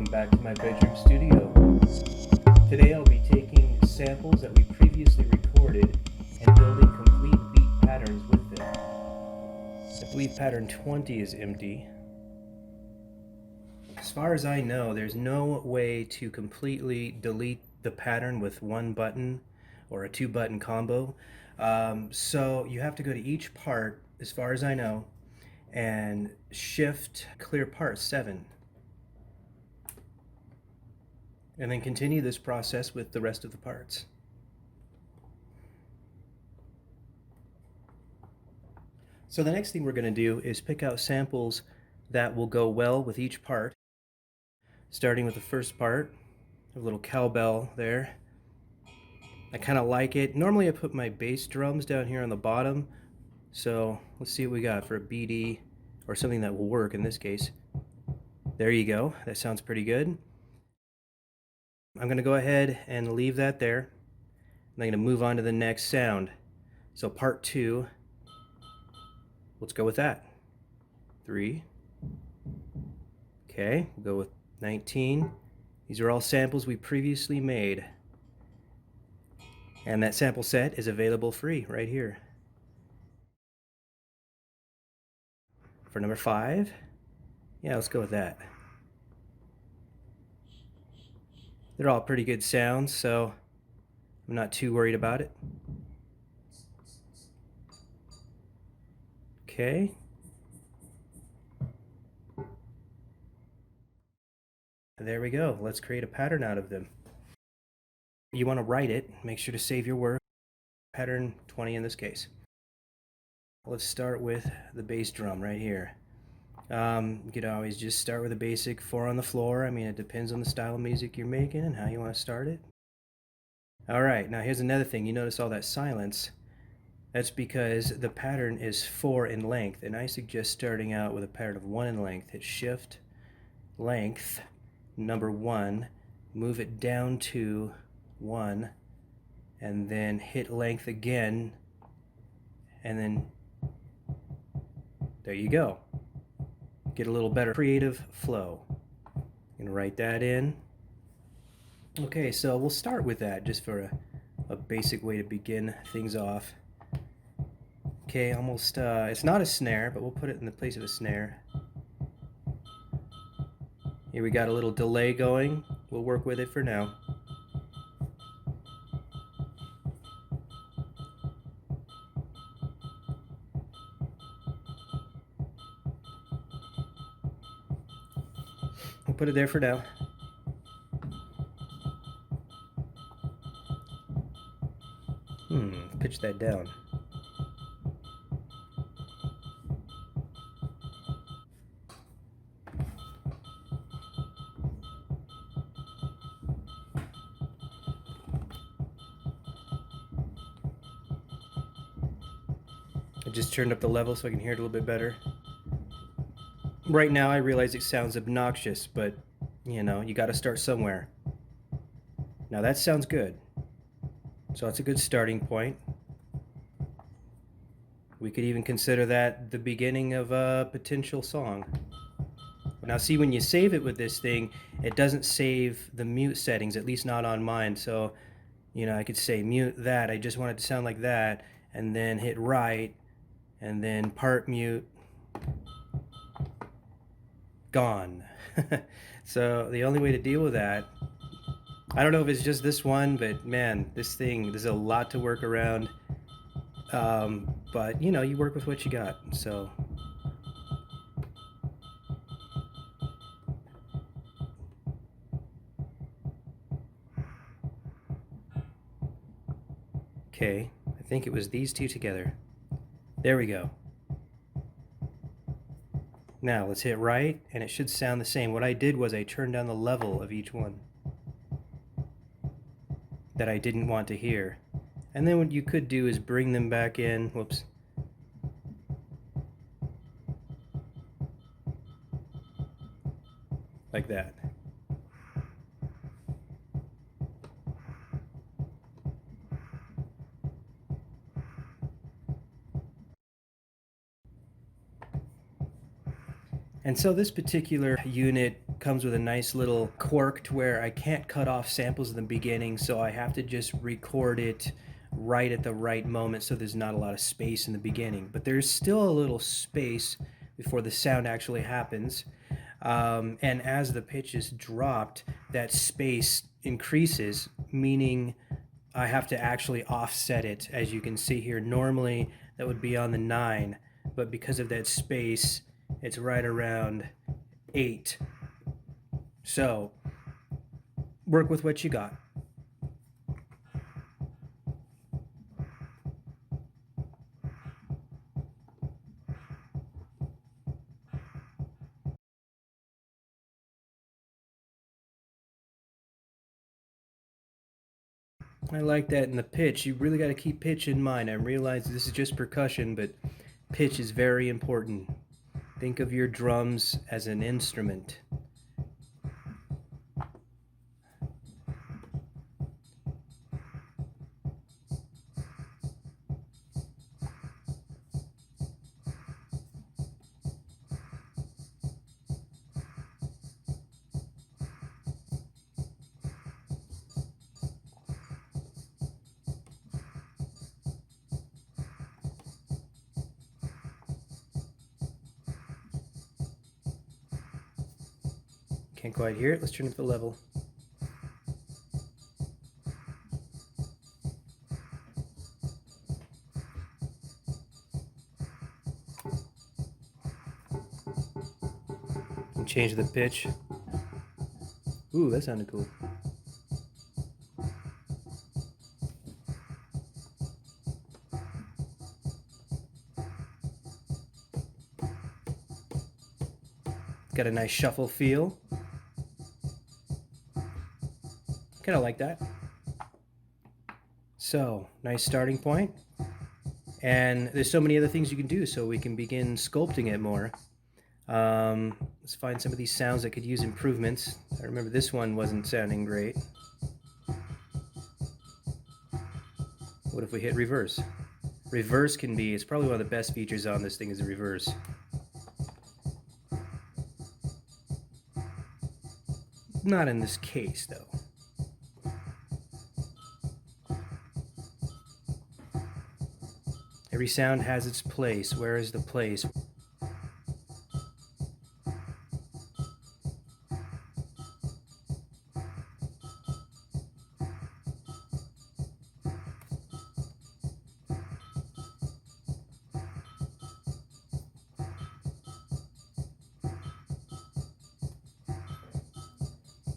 back to my bedroom studio. Today I'll be taking samples that we previously recorded and building complete beat patterns with them. I believe pattern 20 is empty. As far as I know, there's no way to completely delete the pattern with one button or a two button combo. So you have to go to each part, as far as I know, and shift clear part 7. And then continue this process with the rest of the parts. So the next thing we're going to do is pick out samples that will go well with each part. Starting with the first part, a little cowbell there. I kind of like it. Normally I put my bass drums down here on the bottom. So let's see what we got for a BD or something that will work in this case. There you go. That sounds pretty good. I'm going to go ahead and leave that there. I'm going to move on to the next sound. So part 2, let's go with that. 3. Okay, we'll go with 19. These are all samples we previously made. And that sample set is available free right here. For number 5, yeah, let's go with that. They're all pretty good sounds, so I'm not too worried about it. Okay. There we go. Let's create a pattern out of them. You want to write it. Make sure to save your work. Pattern 20 in this case. Let's start with the bass drum right here. You could always just start with a basic 4 on the floor. I mean, it depends on the style of music you're making and how you want to start it. Alright, now here's another thing. You notice all that silence. That's because the pattern is 4 in length, and I suggest starting out with a pattern of 1 in length. Hit shift, length, number 1, move it down to 1, and then hit length again, and then there you go. Get a little better creative flow. I'm gonna write that in. Okay, so we'll start with that just for a basic way to begin things off. Okay, almost, it's not a snare, but we'll put it in the place of a snare. Here we got a little delay going. We'll work with it for now. We'll put it there for now. Pitch that down. I just turned up the level so I can hear it a little bit better. Right now I realize it sounds obnoxious, but you know, you gotta start somewhere. Now that sounds good. So that's a good starting point. We could even consider that the beginning of a potential song. Now see, when you save it with this thing, it doesn't save the mute settings, at least not on mine. So, you know, I could say mute that, I just want it to sound like that, and then hit write, and then part mute, gone. So the only way to deal with that, I don't know if it's just this one, but man, this thing, there's a lot to work around. But you know, you work with what you got. So okay, I think it was these two together. There we go. Now let's hit write, and it should sound the same. What I did was I turned down the level of each one that I didn't want to hear. And then what you could do is bring them back in. Whoops. Like that. And so this particular unit comes with a nice little quirk to where I can't cut off samples in the beginning, so I have to just record it right at the right moment so there's not a lot of space in the beginning. But there's still a little space before the sound actually happens. And as the pitch is dropped, that space increases, meaning I have to actually offset it. As you can see here, normally that would be on the 9, but because of that space, it's right around 8. So work with what you got. I like that in the pitch. You really got to keep pitch in mind. I realize this is just percussion, but pitch is very important. Think of your drums as an instrument. Can't quite hear it. Let's turn it to the level. And change the pitch. Ooh, that sounded cool. Got a nice shuffle feel. Kind of like that. So, nice starting point. And there's so many other things you can do, so we can begin sculpting it more. Let's find some of these sounds that could use improvements. I remember this one wasn't sounding great. What if we hit reverse? Reverse can be, it's probably one of the best features on this thing is the reverse. Not in this case, though. Every sound has its place. Where is the place?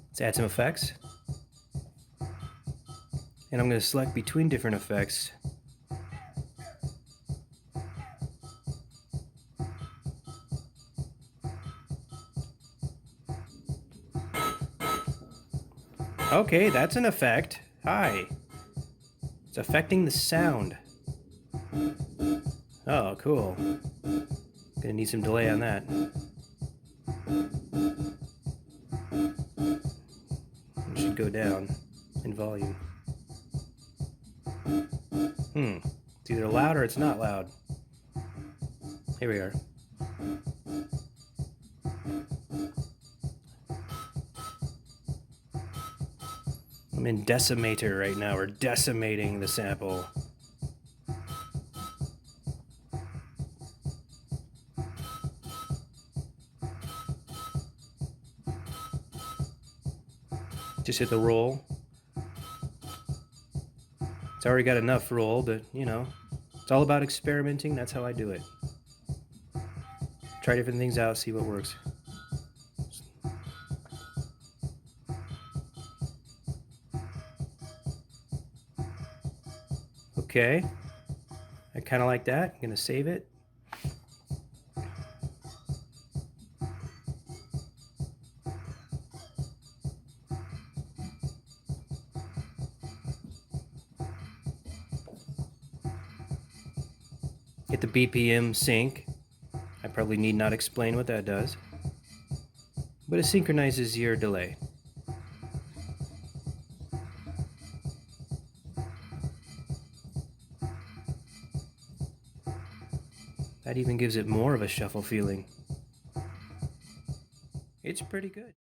Let's add some effects. And I'm going to select between different effects. Okay, that's an effect. Hi. It's affecting the sound. Oh, cool. Gonna need some delay on that. It should go down in volume. It's either loud or it's not loud. Here we are. I'm in decimator right now. We're decimating the sample. Just hit the roll. It's already got enough roll, but you know, it's all about experimenting. That's how I do it. Try different things out, see what works. Okay, I kind of like that. I'm gonna save it. Get the BPM sync. I probably need not explain what that does, but it synchronizes your delay. That even gives it more of a shuffle feeling. It's pretty good.